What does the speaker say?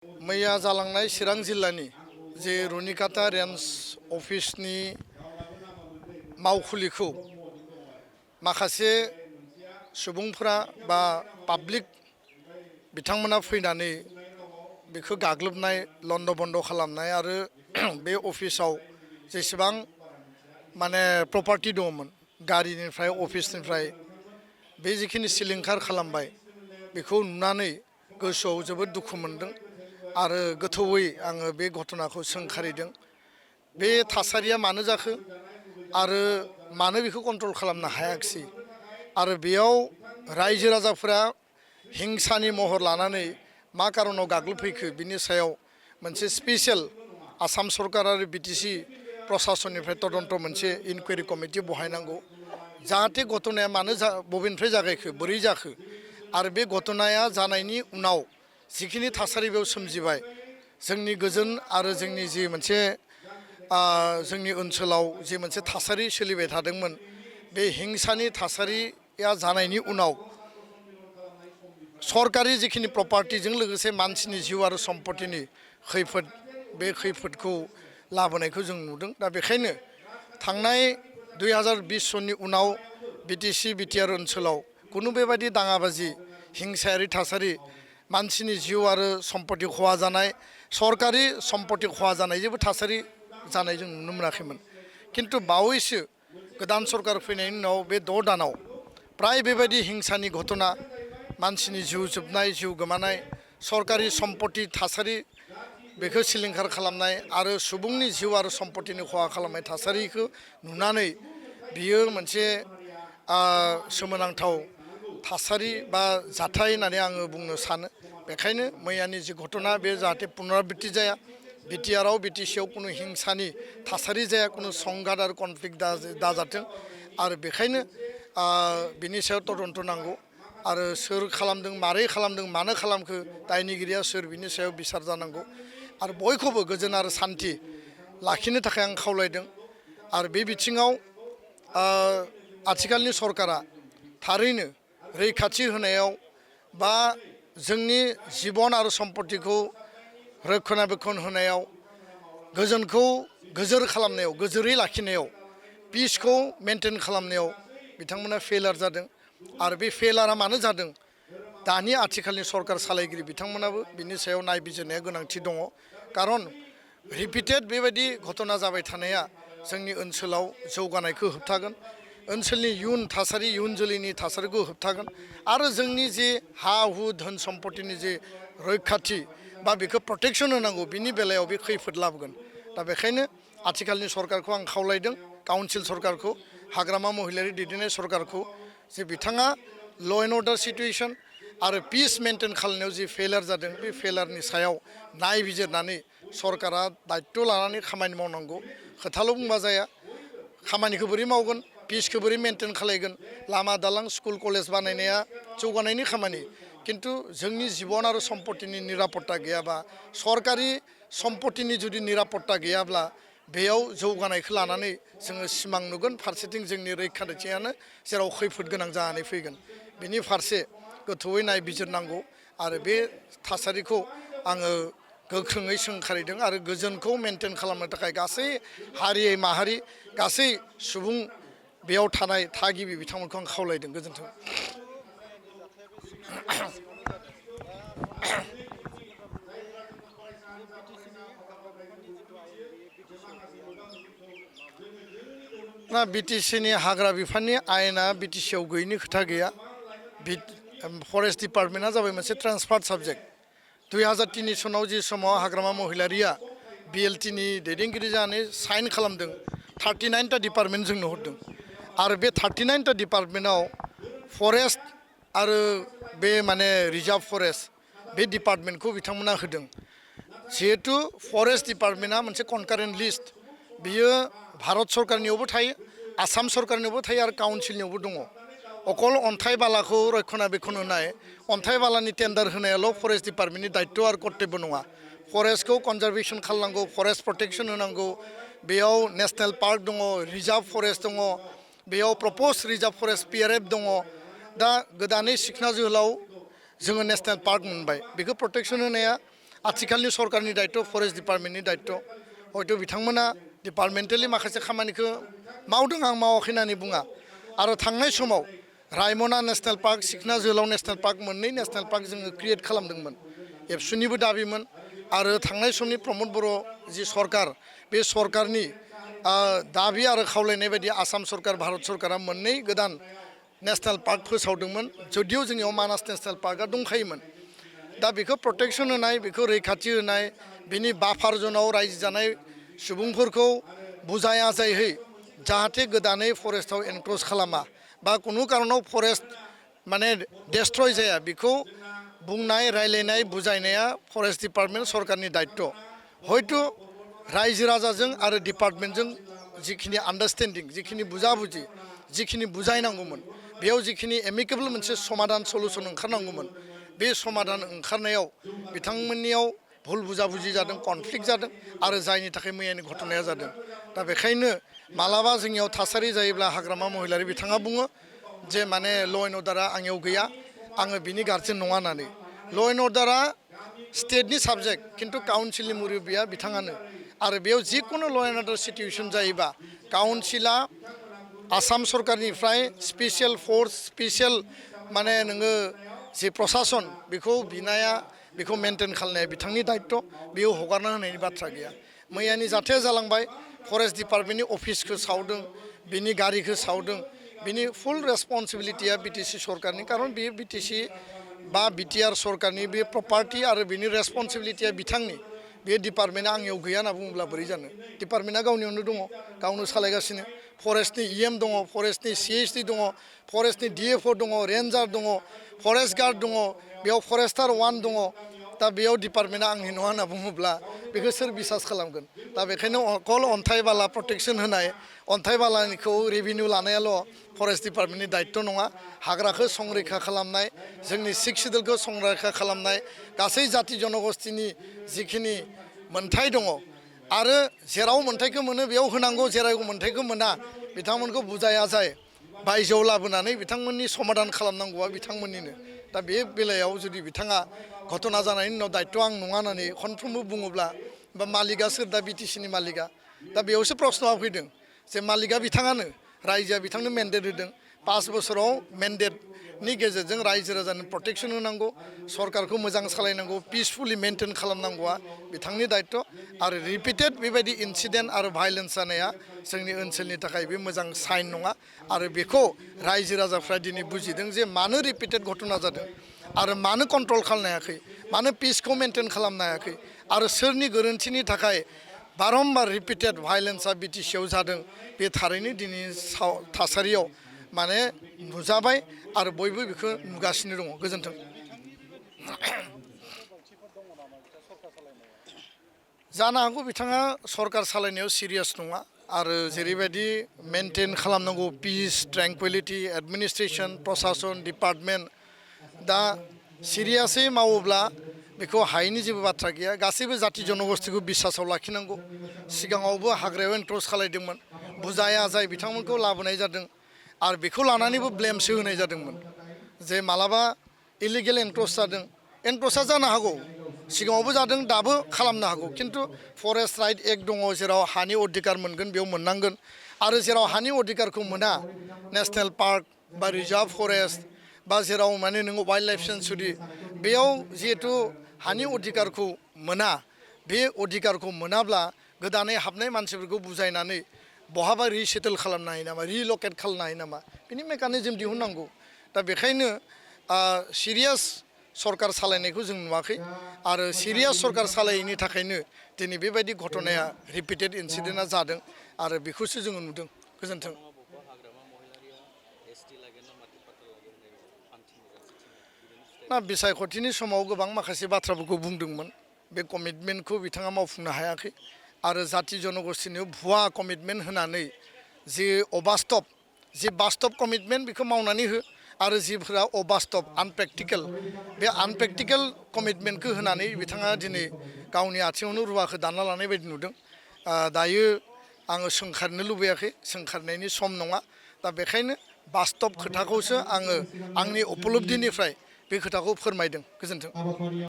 मैया जालांनाय चिरां जिल्लानि जे रुनिकाटा रेन्ज अफिसनि मावखुलिखौ माखासे सुबुंफोरा बा पाब्लिक बिथांमोना फैनानै बेखौ गाग्लोबनाय लन्ड' बन्द' खालामनाय आरो बे अफिसाव जेसेबां माने प्रपार्टि दङमोन गारिनिफ्राय अफिसनिफ्राय बे जिखिनि सिलिंखार खालामबाय बेखौ नुनानै गोसोआव जोबोद दुखु मोनदों आरो गोथौयै आङो बे घटनाखौ सोंखारिदों। बे थासारिया मानो जाखो आरो मानो बेखौ कन्ट्रल खालामनो हायाखिसै आरो बेयाव रायजो राजाफोरा हिंसानि महर लानानै मा कारनाव गाग्लोबफैखो बिनि सायाव मोनसे स्पेसियेल आसाम सरकार आरो बिटिसि प्रशासननिफ्राय तदन्त मोनसे इनकुवेरि कमिटि बहायनांगौ जाहाथे घटनाया मानो बबेनिफ्राय जागायखो बोरै जाखो आरो बे घटनाया जानायनि उनाव जिखिनि थासारि बेयाव सोमजिबाय जोंनि गोजोन आरो जोंनि जि मोनसे जोंनि ओनसोलाव जि मोनसे थासारि सोलिबाय थादोंमोन बे हिंसानि थासारिया जानायनि उनाव सरकारि जिखिनि प्रपार्टिजों लोगोसे मानसिनि जिउ आरो सम्पतिनि खैफोद बे खैफोदखौ लाबोनायखौ जों नुदों। दा बेखायनो थांनाय 2020 सननि उनाव बिटिसि बिटिआर ओनसोलाव कुनु बेबायदि दाङाबाजि हिंसायारि थासारि मानसिनि जिउ आरो सम्पति खहा जानाय सरकारि सम्पति खहा जानाय जेबो थासारि जानाय जों नुनो मोनाखैमोन। किन्तु बावैसो गोदान सरकार फैनायनि उनाव बे 6 दानाव प्राय बेबायदि हिंसानि घटना मानसिनि जिउ जोबनाय जिउ गोमानाय सरकारि सम्पति थासारि बेखौ सिलिंखार खालामनाय आरो सुबुंनि जिउ आरो सम्पतिनि खहा खालामनाय थासारिखौ नुनानै बियो मोनसे सोमोनांथाव थासारि बा जाथाय होननानै आङो बुंनो सानो। बेखायनो मैयानि जि घटना बे जाहाथे पुनराबृत्ति जाया बिटिआरआव बिटिसिआव कुनु हिंसानि थासारि जाया कुनु संघात आरो कनफ्लिक्ट दाजाथों आरो बेखायनो बिनि सायाव तदन्त नांगौ आरो सोर खालामदों मारै खालामदों मानो खालामखो दायनिगिरिया सोर बिनि सायाव बिसार जानांगौ आरो बयखौबो गोजोन आरो सान्थि लाखिनो थाखाय आं खावलायदों आरो बे बिथिङाव आथिखालनि सरकारा थारैनो रैखाथि होनायाव बा जोंनि जिबन आरो सम्पतिखौ रक्षनाबेक्षन होनायाव गोजोनखौ गोजोर खालामनायाव गोजोरै लाखिनायाव पिसखौ मेनटेन खालामनायाव बिथांमोना फेलार जादों आरो बे फेलारा मानो जादों दानि आथिखालनि सरकार सालायगिरि बिथांमोनाबो बिनि सायाव नायबिजिरनाया गोनांथि दङ। खारन रिपिटेड बेबायदि घटना जाबाय थानाया जोंनि ओनसोलाव जौगानायखौ होबथागोन ओनसोलनि इयुन थासारि इयुन जोलैनि थासारिखौ होबथागोन आरो जोंनि जे हा हु धोन सम्पतिनि जे रैखाथि बा बेखौ प्रटेक्सन होनांगौ बिनि बेलायाव बे खैफोद लाबोगोन। दा बेखायनो आथिखालनि सरकारखौ आं खावलायदों काउन्सिल सरकारखौ हाग्रामा महिलारि दैदेननाय सरकारखौ जे बिथाङा ल' एन्ड अर्डार सिटुएसन आरो पिस मेनटेन खालामनायाव जि फेलार जादों बे फेलारनि सायाव नायबिजिरनानै सरकारा दायित्व लानानै खामानि मावनांगौ। खोथाल' बुंबा जाया खामानिखौ बोरै मावगोन पिसखौ बोरै मेनटेन खालायगोन लामा दालां स्कुल कलेज बानायनाया जौगानायनि खामानि किन्तु जोंनि जिबन आरो सम्पतिनि निरापत्ता गैयाबा सरकारि सम्पतिनि जुदि निरापत्ता गैयाब्ला बेयाव जौगानायखौ लानानै जोङो सिमां नुगोन फारसेथिं जोंनि रैखाथियानो जेराव खैफोद गोनां जानानै फैगोन। बिनि फारसे गोथौयै नायबिजिरनांगौ आरो बे थासारिखौ आङो गोख्रोङै सोंखारिदों आरो गोजोनखौ मेनटेन खालामनो थाखाय गासै हारि माहारि गासै सुबुं बेयाव थानाय थागिबि बिथांमोनखौ आं खावलायदों। गोजोन्थों। ना बिटिसिनि हाग्रा बिफाननि आयेना बिटिसिआव गैयिनि खोथा गैया। फरेस्ट डिपार्टमेन्टआ जाबाय मोनसे ट्रान्सफार्ड साबजेक्ट 2003 सनाव जि समाव हाग्रामा महिलारिया बिएलटिनि दैदेनगिरि जानानै साइन खालामदों 39टा डिपार्टमेन्ट जोंनो हरदों आरो बे 39टा डिपार्टमेन्टआव फरेस्ट आरो बे माने रिजार्भ फरेस्ट बे डिपार्टमेन्टखौ बिथांमोना होदों। जिहेतु फरेस्ट डिपार्टमेन्टआ मोनसे कनकारेन्ट लिस्ट बियो भारत सरकारनियावबो थायो आसाम सरकारनियावबो थायो आरो काउन्सिलनियावबो दङ। अकल अन्थाइ बालाखौ रक्षनाबेक्षन होनाय अन्थाइ बालानि टेन्डार होनायाल' फरेस्ट डिपार्टमेन्टनि दायित्व आरो कर्तब्य नङा। फरेस्टखौ कनजारभेसन खालामनांगौ फरेस्ट प्रटेक्सन होनांगौ बेयाव नेसनेल पार्क दङ रिजार्भ फरेस्ट दङ बेयाव प्रपज रिजार्भ फरेस्ट पिआरएफ दङ। दा गोदानै सिखना जोहोलाव जोङो नेसनेल पार्क मोनबाय बेखौ प्रटेक्सन होनाया आथिखालनि सरकारनि दायित्व फरेस्ट डिपार्टमेन्टनि दायित्व हयथ' बिथांमोना डिपार्टमेन्टेलि माखासे खामानिखौ मावदों आं मावाखै होननानै बुङा आरो थांनाय समाव रायमना नेशनेल पार्क सिखना जोहोलाव नेशनेल पार्क मोननै नेशनेल पार्क जोङो क्रिएट खालामदोंमोन एबसुनिबो दाबिमोन आरो थांनाय समनि प्रमद बर' जि सरकार बे सरकारनि दाबि आरो खावलायनाय बायदि आसाम सरकार भारत सरकारा मोननै गोदान नेशनेल पार्क फोसावदोंमोन जदिव जोंनियाव मानास नेशनेल पार्कआ दंखायोमोन दा बेखौ प्रटेक्सन होनाय बेखौ रैखाथि होनाय बिनि बाफार जनाव रायजो जानाय सुबुंफोरखौ बुजाय आजायहै जाहाथे गोदानै फरेस्टआव एनक्ल'ज खालामा बा कुनु कारनाव फरेस्ट माने डेस्ट्रय जाया बेखौ बुंनाय रायलायनाय बुजायनाया फरेस्ट डिपार्टमेन्ट सरकारनि दायित्व हयथ' रायजो राजाजों आरो डिपार्टमेन्टजों जिखिनि आन्डारस्टेन्डिं जिखिनि बुजाबुजि जिखिनि बुजायनांगौमोन बेयाव जिखिनि एमिकेबल मोनसे समाधान सलुसन ओंखारनांगौमोन बे समाधान ओंखारनायाव बिथांमोननियाव भुल बुजाबुजि जादों कनफ्लिक्ट जादों आरो जायनि थाखाय मैयानि घटनाया जादों दा बेखायनो मालाबा जोंनियाव थासारि जायोब्ला हाग्रामा महिलारि बिथाङा बुङो जे माने ल' एन्ड अर्डारा आंनियाव गैया आङो बिनि गार्जेन नङा होननानै ल' एन्ड अर्डारा स्टेटनि साबजेक्ट खिन्थु काउन्सिलनि मुरब्बिया बिथाङानो आरो बेयाव जिखुनु ल' एन्ड अर्डार सिटुवेसन जायोबा काउन्सिला आसाम सरकारनिफ्राय स्पेसियेल फर्स स्पेसियेल माने नोङो जि प्रसासन बेखौ बिनाया बेखौ मेनटेन खालामनाया बिथांनि दायित्व बेयाव हगारना होनायनि बाथ्रा गैया मैयानि जाथाया जालांबाय फरेस्ट डिपार्टमेन्टनि अफिसखौ सावदों बिनि गारिखौ सावदों बिनि फुल रेसपन्सिबिलिटिया बिटिसि सरकारनि कारन बेयो बिटिसि बा बिटिआर सरकारनि बे प्रपार्टि आरो बिनि रेसपन्सिबिलिटिया बिथांनि बे डिपार्टमेन्टआ आंनियाव गैया होनना बुङोब्ला बोरै जानो डिपार्टमेन्टआ गावनियावनो दङ गावनो सालायगासिनो फरेस्टनि इएम दङ फरेस्टनि सिएइचडि दङ फरेस्टनि डिएफअ दङ रेन्जार दङ फरेस्ट गार्ड दङ बेयाव फरेस्टार 1 दङ दा बेयाव डिपार्टमेन्टआ आंनि नङा होनना बुङोब्ला बेखौ सोर बिसास खालामगोन दा बेखायनो अकल अन्थाइ बाला प्रटेक्सन होनाय अन्थाइ बालानिखौ रेभिनिउ लानायाल' फरेस्ट डिपार्टमेन्टनि दायित्व नङा हाग्राखौ संरैखा खालामनाय जोंनि सिख सिदुलखौ संरैखा खालामनाय गासै जाति जनगोष्ठीनि जिखिनि मोनथाय दङ आरो जेराव मोनथायखौ मोनो बेयाव होनांगौ जेराव मोनथायखौ मोना बिथांमोनखौ बुजाय आजाय बायजोआव लाबोनानै बिथांमोननि समाधान खालामनांगौआ बिथांमोननिनो दा बे बेलायाव जुदि बिथाङा घटना जानायनि उनाव दायित्व आं नङा होननानै खनफ्रोमबो बुङोब्ला बा मालिकआ सोर दा बिटिसिनि मालिकआ दा बेयावसो प्रश्नआ फैदों जे मालिकआ बिथाङानो रायजोआ बिथांनो मेन्डेट होदों 5 बोसोराव मेन्डेटनि गेजेरजों रायजो राजानो प्रटेक्सन होनांगौ सरकारखौ मोजां सालायनांगौ पिसफुलि मेनटेन खालामनांगौआ बिथांनि दायित्व आरो रिपिटेड बेबायदि इनसिडेन्ट आरो भायलेन्स जानाया जोंनि ओनसोलनि थाखाय बे मोजां साइन नङा आरो बेखौ रायजो राजाफ्रा दिनै बुजिदों जे मानो रिपिटेड घटना जादों आरो मानो कन्ट्रल खालामनो हायाखै मानो पिसखौ मेनटेन खालामनो हायाखै आरो सोरनि गोरोन्थिनि थाखाय बारम्बार रिपिटेड भायलेन्सआ बिटिसिआव जादों बे थारैनो दिनै थासारियाव माने नुजाबाय आरो बयबो बेखौ नुगासिनो दङ गोजोन्थों जानो हागौ बिथाङा सरकार सालायनायाव सिरियास नङा आरो जेरैबायदि मेनटेन खालामनांगौ पिस ट्रेंकुइलिटि एडमिनिस्ट्रेसन प्रशासन डिपार्टमेन्ट दा सिरियासै मावोब्ला बेखौ हायैनि जेबो बाथ्रा गैया गासैबो जाति जनगोष्ठीखौ बिसासाव लाखिनांगौ सिगाङावबो हाग्रायाव एनक्ल'ज खालायदोंमोन बुजाय आजाय बिथांमोनखौ लाबोनाय जादों आरो बेखौ लानानैबो ब्लेमसो होनाय जादोंमोन जे मालाबा इलिगेल एनक्ल'ज जादों एनक्ल'जआ जानो हागौ सिगाङावबो जादों दाबो खालामनो हागौ खिन्थु फरेस्ट राइट एक्ट दङ जेराव हानि अधिकार मोनगोन बेयाव मोननांगोन आरो जेराव हानि अधिकारखौ मोना नेशनेल पार्क बा रिजार्भ फरेस्ट बा जेराव माने नोङो वाइल्ड लाइफ सेन्चुरि बेयाव जिहेतु हानि अधिकारखौ मोना बे अधिकारखौ मोनाब्ला गोदानै हाबनाय मानसिफोरखौ बुजायनानै बहाबा रिसेटल खालामनो हायो नामा रिलकेट खालामनो हायो नामा बिनि मेकानिजम दिहुननांगौ दा बेखायनो सिरियास सरकार सालायनायखौ जों नुवाखै आरो सिरियास सरकार सालायैनि थाखायनो दिनै बेबायदि घटनाया रिपिटेड इनसिडेन्टआ जादों आरो बेखौसो जोङो नुदों गोजोन्थों ना बिसायख'थिनि समाव गोबां माखासे बाथ्राफोरखौ बुंदोंमोन बे कमिटमेन्टखौ बिथाङा मावफुंनो हायाखै आरो जाति जनगोष्ठीनो भुवा कमिटमेन्ट होनानै जि अबास्तब जि बास्तब कमिटमेन्ट बेखौ मावनानै हो आरो जिफोरा अबास्तब आनप्रेक्टिकेल बे आनप्रेक्टिकेल कमिटमेन्टखौ होनानै बिथाङा दिनै गावनि आथिङावनो रुवाखौ दानना लानाय बायदि नुदों दायो आङो सोंखारनो लुबैयाखै सोंखारनायनि सम नङा दा बेखायनो बास्तब खोथाखौसो आङो आंनि उपलब्धिनिफ्राय बे खोथाखौ फोरमायदों गोजोन्थों